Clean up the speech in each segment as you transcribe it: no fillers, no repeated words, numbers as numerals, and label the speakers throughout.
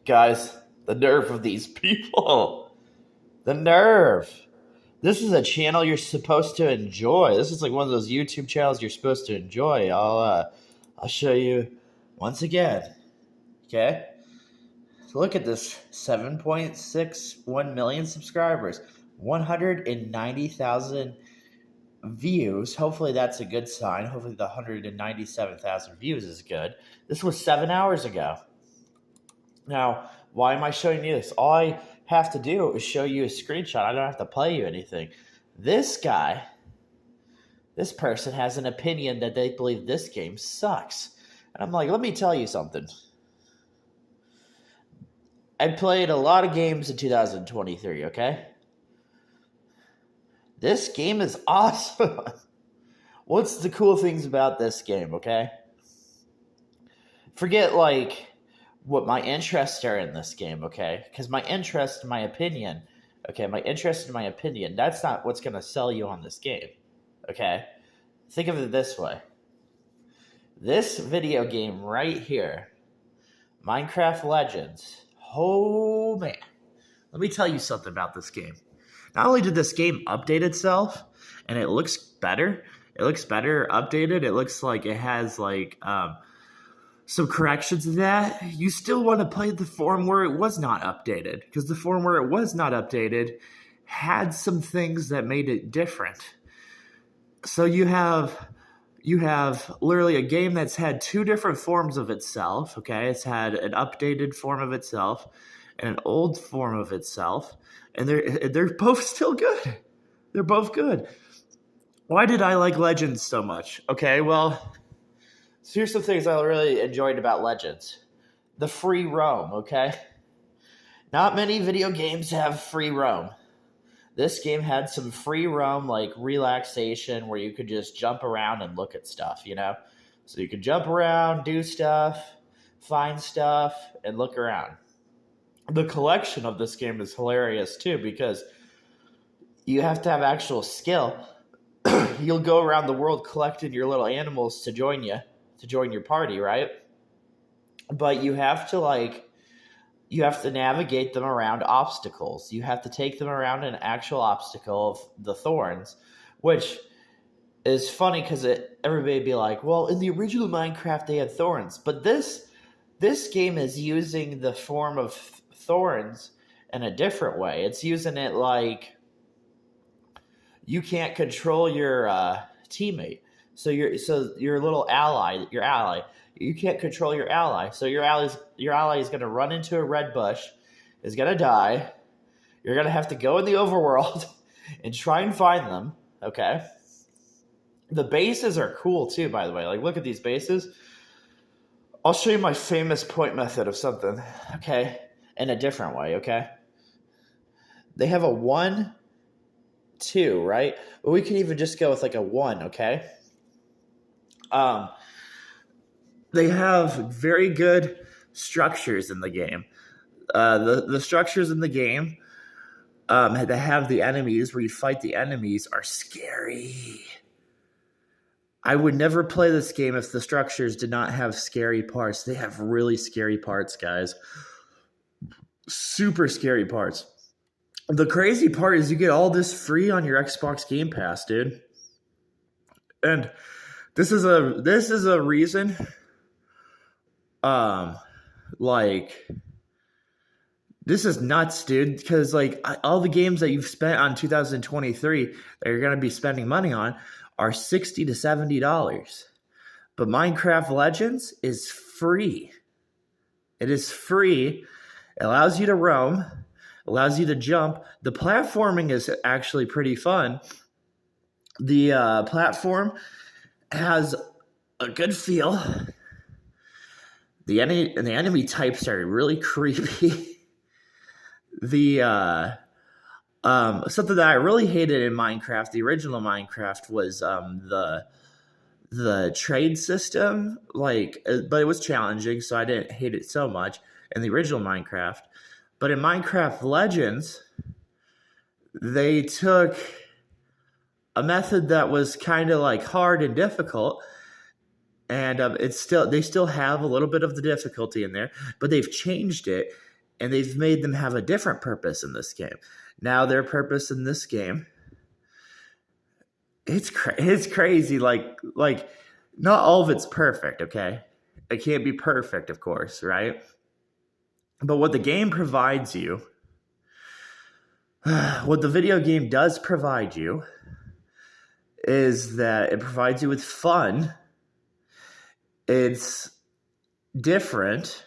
Speaker 1: Guys, the nerve of these people. The nerve. This is a channel you're supposed to enjoy. This is like one of those YouTube channels you're supposed to enjoy. I'll show you once again. Okay? So look at this. 7.61 million subscribers. 190,000 views. Hopefully that's a good sign. Hopefully the 197,000 views is good. This was 7 hours ago. Now, why am I showing you this? All I have to do is show you a screenshot. I don't have to play you anything. This guy, this person has an opinion that they believe this game sucks. And I'm like, let me tell you something. I played a lot of games in 2023, okay? This game is awesome. What's the cool things about this game, okay? Forget, like, what my interests are in this game, okay? Because my interest, my opinion, that's not what's going to sell you on this game, okay? Think of it this way. This video game right here, Minecraft Legends, oh man. Let me tell you something about this game. Not only did this game update itself, and it looks better updated, it looks like it has like some corrections to that, you still want to play the form where it was not updated, because the form where it was not updated had some things that made it different. So you have literally a game that's had two different forms of itself, okay? It's had an updated form of itself and an old form of itself, and they're both still good. They're both good. Why did I like Legends so much? Okay, well, so here's some things I really enjoyed about Legends. The free roam, okay? Not many video games have free roam. This game had some free roam, like relaxation, where you could just jump around and look at stuff, you know? So you could jump around, do stuff, find stuff, and look around. The collection of this game is hilarious, too, because you have to have actual skill. You'll go around the world collecting your little animals to join your party, right? But you have to navigate them around obstacles. You have to take them around an actual obstacle of the thorns, which is funny because everybody would be like, well, in the original Minecraft they had thorns, but this game is using the form of thorns in a different way. It's using it like you can't control your teammate. So your little ally, you can't control your ally. So your ally is going to run into a red bush, is going to die. You're going to have to go in the overworld and try and find them, okay? The bases are cool too, by the way. Like, look at these bases. I'll show you my famous point method of something, okay? In a different way, okay? They have a 1, 2, right? But we can even just go with like a 1, okay? They have very good structures in the game. The structures in the game that have the enemies, where you fight the enemies, are scary. I would never play this game if the structures did not have scary parts. They have really scary parts, guys. Super scary parts. The crazy part is you get all this free on your Xbox Game Pass, dude. And this is a reason, like, this is nuts, dude, because, like, all the games that you've spent on 2023 that you're going to be spending money on are $60 to $70. But Minecraft Legends is free. It is free. It allows you to roam, allows you to jump. The platforming is actually pretty fun. The platform has a good feel. The enemy types are really creepy. The something that I really hated in Minecraft, the original Minecraft, was the trade system. Like, but it was challenging, so I didn't hate it so much in the original Minecraft. But in Minecraft Legends, they took a method that was kind of like hard and difficult, and they still have a little bit of the difficulty in there, but they've changed it and they've made them have a different purpose in this game. Now their purpose in this game, it's crazy. Like not all of it's perfect, okay? It can't be perfect, of course, right? But what the game provides you, what the video game does provide you, is that it provides you with fun. It's different.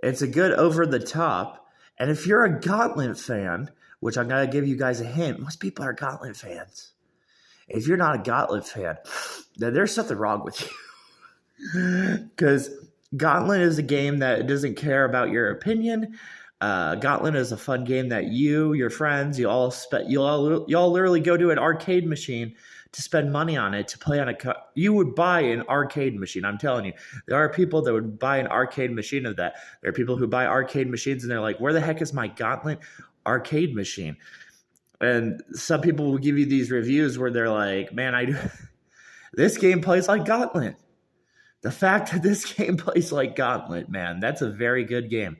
Speaker 1: It's a good over the top. And if you're a Gauntlet fan, which I'm going to give you guys a hint, most people are Gauntlet fans. If you're not a Gauntlet fan, then there's something wrong with you. Because Gauntlet is a game that doesn't care about your opinion. Gauntlet is a fun game that you, your friends, you all literally go to an arcade machine to spend money on it, to play on you would buy an arcade machine. I'm telling you, there are people that would buy an arcade machine of that. There are people who buy arcade machines and they're like, where the heck is my Gauntlet arcade machine? And some people will give you these reviews where they're like, man, this game plays like Gauntlet. The fact that this game plays like Gauntlet, man, that's a very good game.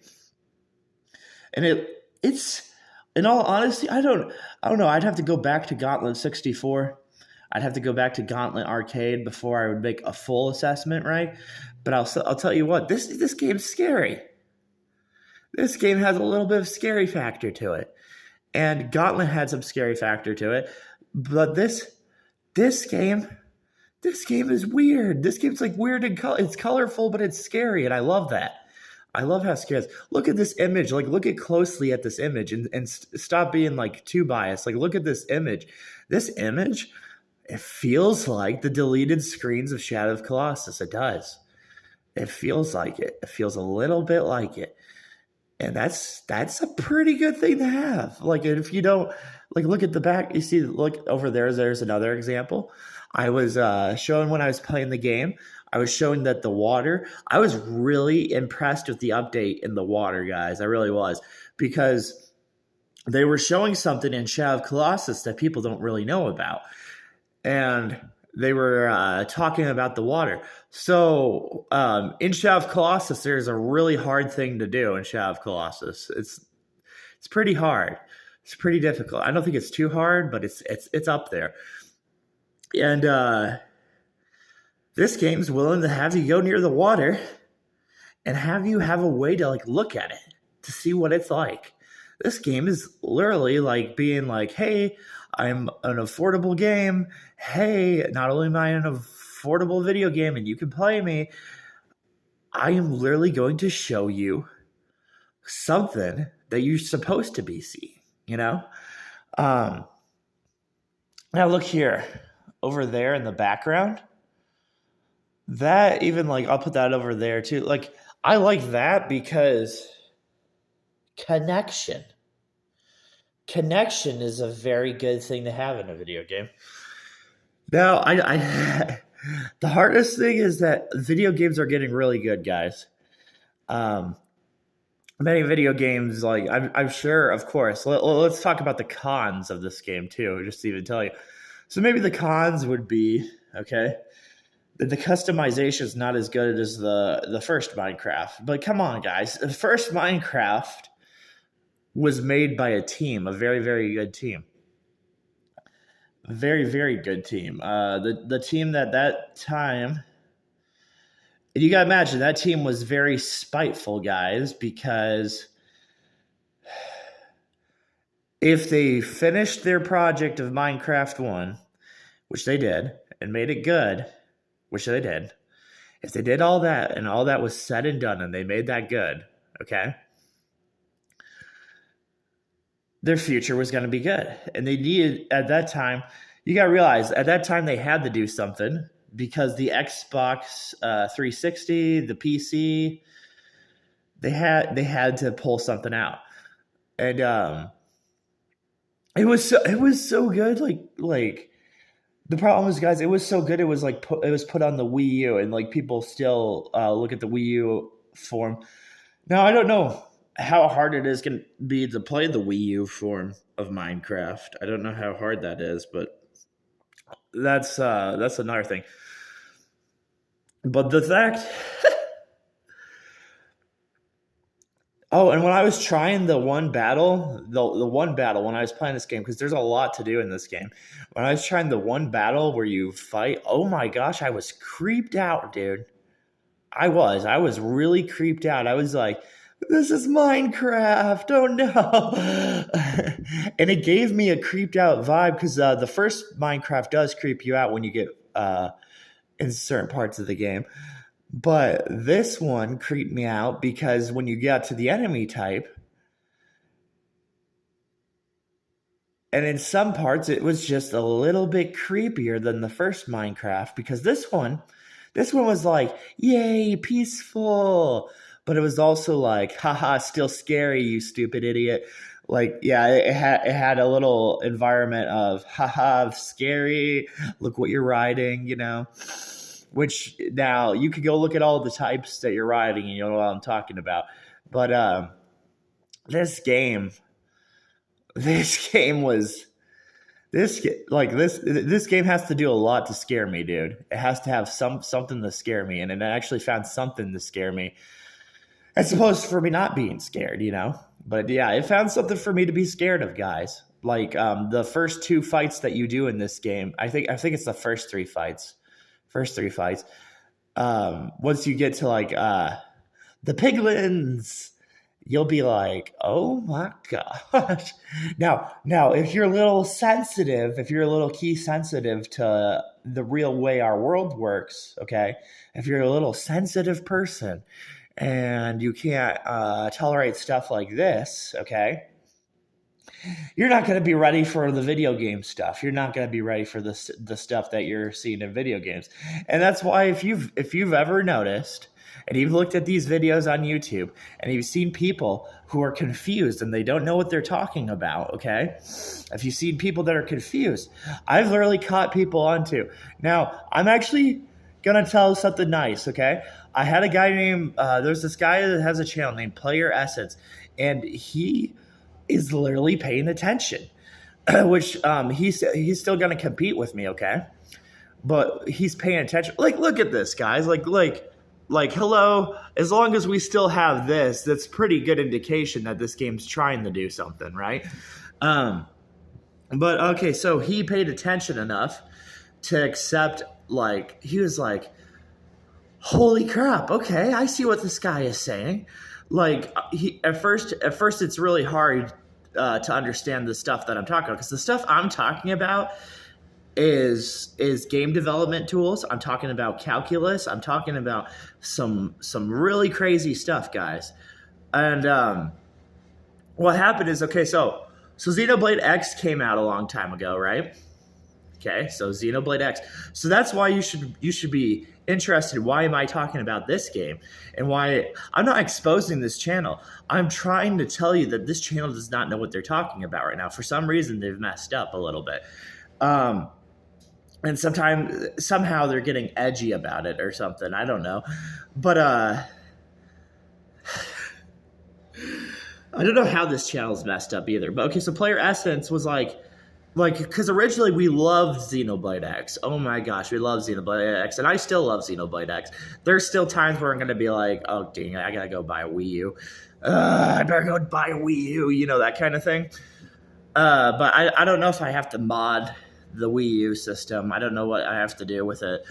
Speaker 1: And it's, in all honesty, I don't know. I'd have to go back to Gauntlet 64. I'd have to go back to Gauntlet Arcade before I would make a full assessment, right? But I'll tell you what, this game's scary. This game has a little bit of scary factor to it. And Gauntlet had some scary factor to it. But this game is weird. This game's like weird and it's colorful, but it's scary, and I love that. I love how scary it is. Look at this image. Like, look at closely at this image and stop being like too biased. Like, look at this image. This image, it feels like the deleted screens of Shadow of Colossus. It does. It feels like it. It feels a little bit like it. And that's a pretty good thing to have. Like, if you don't, like, look at the back. You see, look over there. There's another example. I was showing when I was playing the game. I was showing that the water, I was really impressed with the update in the water, guys. I really was. Because they were showing something in Shadow of Colossus that people don't really know about. And they were talking about the water. So in Shadow of Colossus, there's a really hard thing to do in Shadow of Colossus. It's pretty hard. It's pretty difficult. I don't think it's too hard, but it's up there. And this game's willing to have you go near the water and have you have a way to like look at it to see what it's like. This game is literally like being like, hey, I'm an affordable game. Hey, not only am I an affordable video game and you can play me, I am literally going to show you something that you're supposed to be seeing, you know? Now look here, over there in the background. That even like, I'll put that over there too. Like, I like that because connection is a very good thing to have in a video game. Now, I the hardest thing is that video games are getting really good, guys. Many video games, like I'm sure, of course. Let's talk about the cons of this game too, just to even tell you. So maybe the cons would be, okay, that the customization is not as good as the first Minecraft. But come on, guys, the first Minecraft was made by a team, a very, very good team. A very, very good team. The team that time, and you got to imagine, that team was very spiteful, guys, because if they finished their project of Minecraft 1, which they did, and made it good, which they did, if they did all that and all that was said and done and they made that good, okay, their future was going to be good. And they needed, at that time, you got to realize, at that time they had to do something because the Xbox 360, the PC, they had to pull something out. And it was so good. Like the problem was, guys, it was so good. It was like it was put on the Wii U, and like people still look at the Wii U form. Now I don't know how hard it is going to be to play the Wii U form of Minecraft. I don't know how hard that is, but that's another thing. But the fact Oh, and when I was trying the one battle, the one battle when I was playing this game, because there's a lot to do in this game. When I was trying the one battle where you fight, oh my gosh, I was creeped out, dude. I was really creeped out. I was like, this is Minecraft. Oh no. And it gave me a creeped out vibe because the first Minecraft does creep you out when you get in certain parts of the game. But this one creeped me out because when you get to the enemy type, and in some parts it was just a little bit creepier than the first Minecraft because this one was like, yay, peaceful. But it was also like, haha, still scary, you stupid idiot. Like, yeah, it had a little environment of, haha, scary, look what you're riding, you know? Which now you could go look at all the types that you're riding and you know what I'm talking about. But this game, this game was this game has to do a lot to scare me, dude. It has to have something to scare me, and it actually found something to scare me as opposed for me not being scared, you know. But yeah, it found something for me to be scared of, guys. Like the first two fights that you do in this game, I think it's the first three fights. Once you get to like the piglins, you'll be like, oh my gosh. Now, if you're a little sensitive, if you're a little key sensitive to the real way our world works, okay, if you're a little sensitive person and you can't tolerate stuff like this, okay, you're not going to be ready for the video game stuff. You're not going to be ready for the stuff that you're seeing in video games. And that's why if you've ever noticed and you've looked at these videos on YouTube and you've seen people who are confused and they don't know what they're talking about, okay? If you've seen people that are confused, I've literally caught people onto. Now, I'm actually going to tell something nice, okay? I had a guy named, there's this guy that has a channel named Player Essence, and he is literally paying attention, which he's still going to compete with me, okay? But he's paying attention. Like, look at this, guys. Like, hello, as long as we still have this, that's pretty good indication that this game's trying to do something, right? But okay, so he paid attention enough to accept, like, he was like, holy crap, okay, I see what this guy is saying. Like, at first it's really hard to understand the stuff that I'm talking about, because the stuff I'm talking about is game development tools. I'm talking about calculus. I'm talking about some really crazy stuff, guys. And what happened is, okay, so Xenoblade X came out a long time ago, right? Okay, so Xenoblade X. So that's why you should be interested. Why am I talking about this game? And why I'm not exposing this channel. I'm trying to tell you that this channel does not know what they're talking about right now. For some reason, they've messed up a little bit. And somehow they're getting edgy about it or something. I don't know. But I don't know how this channel's messed up either. But okay, so Player Essence was like, because originally we loved Xenoblade X. Oh my gosh, we love Xenoblade X. And I still love Xenoblade X. There's still times where I'm going to be like, oh dang, I got to go buy a Wii U. I better go buy a Wii U, you know, that kind of thing. But I don't know if I have to mod the Wii U system. I don't know what I have to do with it.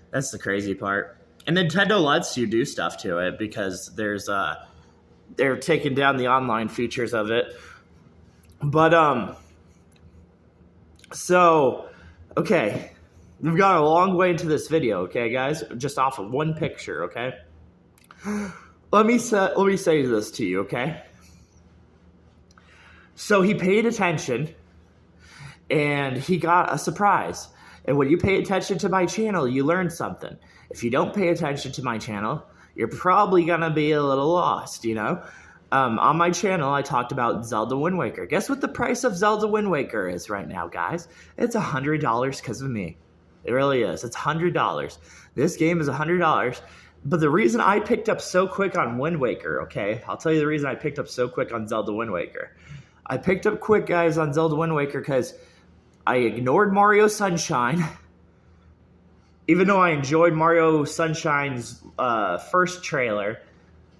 Speaker 1: That's the crazy part. And Nintendo lets you do stuff to it because they're taking down the online features of it. But so okay, we've got a long way into this video, okay, guys? Just off of one picture, okay? Let me say this to you, okay? So he paid attention and he got a surprise. And when you pay attention to my channel, you learn something. If you don't pay attention to my channel, you're probably going to be a little lost, you know? On my channel, I talked about Zelda Wind Waker. Guess what the price of Zelda Wind Waker is right now, guys? It's $100 because of me. It really is. It's $100. This game is $100. But the reason I picked up so quick on Wind Waker, okay? I'll tell you the reason I picked up so quick on Zelda Wind Waker. I picked up quick, guys, on Zelda Wind Waker because I ignored Mario Sunshine. Even though I enjoyed Mario Sunshine's first trailer,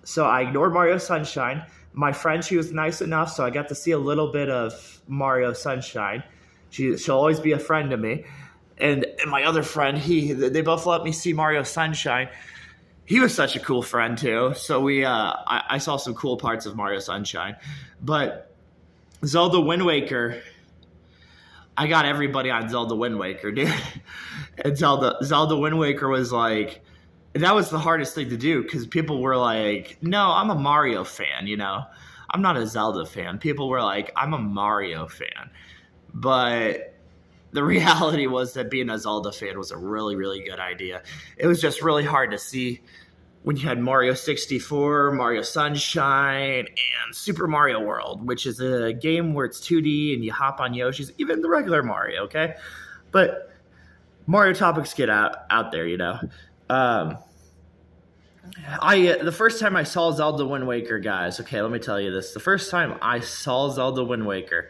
Speaker 1: So I ignored Mario Sunshine. My friend, she was nice enough, so I got to see a little bit of Mario Sunshine. She'll always be a friend to me. And my other friend, they both let me see Mario Sunshine. He was such a cool friend too. So I saw some cool parts of Mario Sunshine. But Zelda Wind Waker, I got everybody on Zelda Wind Waker, dude. And Zelda Wind Waker was like, that was the hardest thing to do because people were like, no, I'm a Mario fan, you know? I'm not a Zelda fan. People were like, I'm a Mario fan. But the reality was that being a Zelda fan was a really, really good idea. It was just really hard to see when you had Mario 64, Mario Sunshine, and Super Mario World, which is a game where it's 2D and you hop on Yoshi's, even the regular Mario, okay? But Mario topics get out there, you know? The first time I saw Zelda Wind Waker, guys, okay, let me tell you this. The first time I saw Zelda Wind Waker,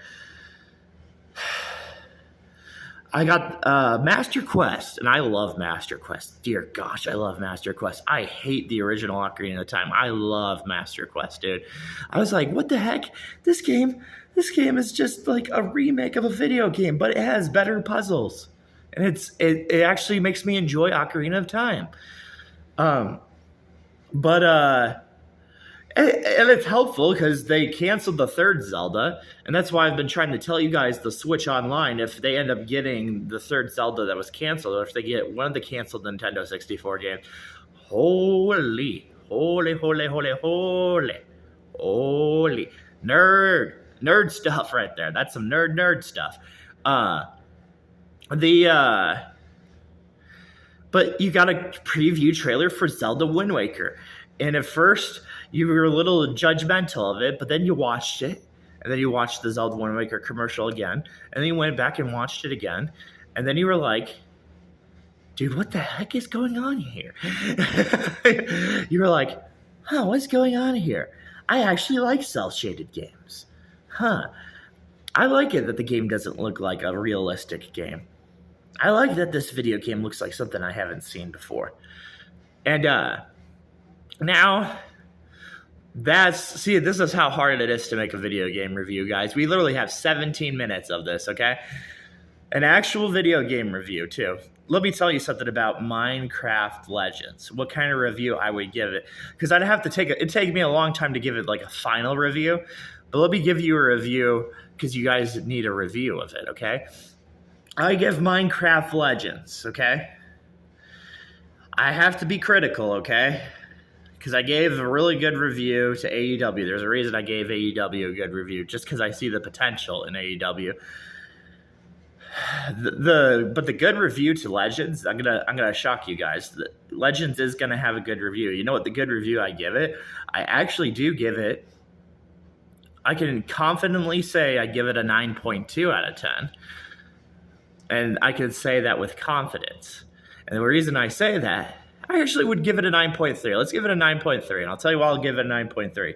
Speaker 1: I got Master Quest, and I love Master Quest. Dear gosh, I love Master Quest. I hate the original Ocarina of Time. I love Master Quest, dude. I was like, what the heck? This game is just like a remake of a video game, but it has better puzzles. And it actually makes me enjoy Ocarina of Time. And it's helpful because they canceled the third Zelda, and that's why I've been trying to tell you guys to switch online if they end up getting the third Zelda that was canceled, or if they get one of the canceled Nintendo 64 games. Holy nerd stuff right there. That's some nerd stuff. But you got a preview trailer for Zelda Wind Waker. And at first, you were a little judgmental of it, but then you watched it. And then you watched the Zelda Wind Waker commercial again. And then you went back and watched it again. And then you were like, dude, what the heck is going on here? You were like, huh, what's going on here? I actually like cel-shaded games. Huh. I like it that the game doesn't look like a realistic game. I like that this video game looks like something I haven't seen before. And now, this is how hard it is to make a video game review, guys. We literally have 17 minutes of this, okay? An actual video game review, too. Let me tell you something about Minecraft Legends. What kind of review I would give it. Because I'd have to it'd take me a long time to give it like a final review. But let me give you a review because you guys need a review of it, okay? I give Minecraft Legends, okay? I have to be critical, okay? Because I gave a really good review to AEW. There's a reason I gave AEW a good review, just because I see the potential in AEW. But the good review to Legends, I'm gonna shock you guys. Legends is gonna have a good review. You know what the good review I give it? I actually do give it. I can confidently say I give it a 9.2 out of 10. And I can say that with confidence. And the reason I say that, I actually would give it a 9.3. Let's give it a 9.3. And I'll tell you why I'll give it a 9.3.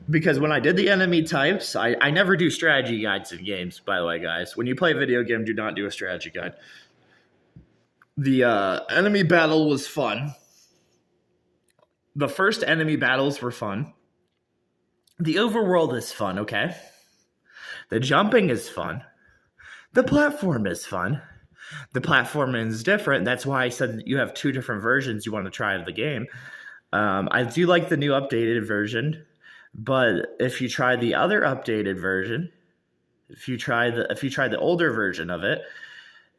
Speaker 1: Because when I did the enemy types, I never do strategy guides in games, by the way, guys. When you play a video game, do not do a strategy guide. The enemy battle was fun. The first enemy battles were fun. The overworld is fun, okay? The jumping is fun. The platform is fun. The platform is different. That's why I said you have two different versions you want to try of the game. I do like the new updated version, but if you try the other updated version, if you try the older version of it,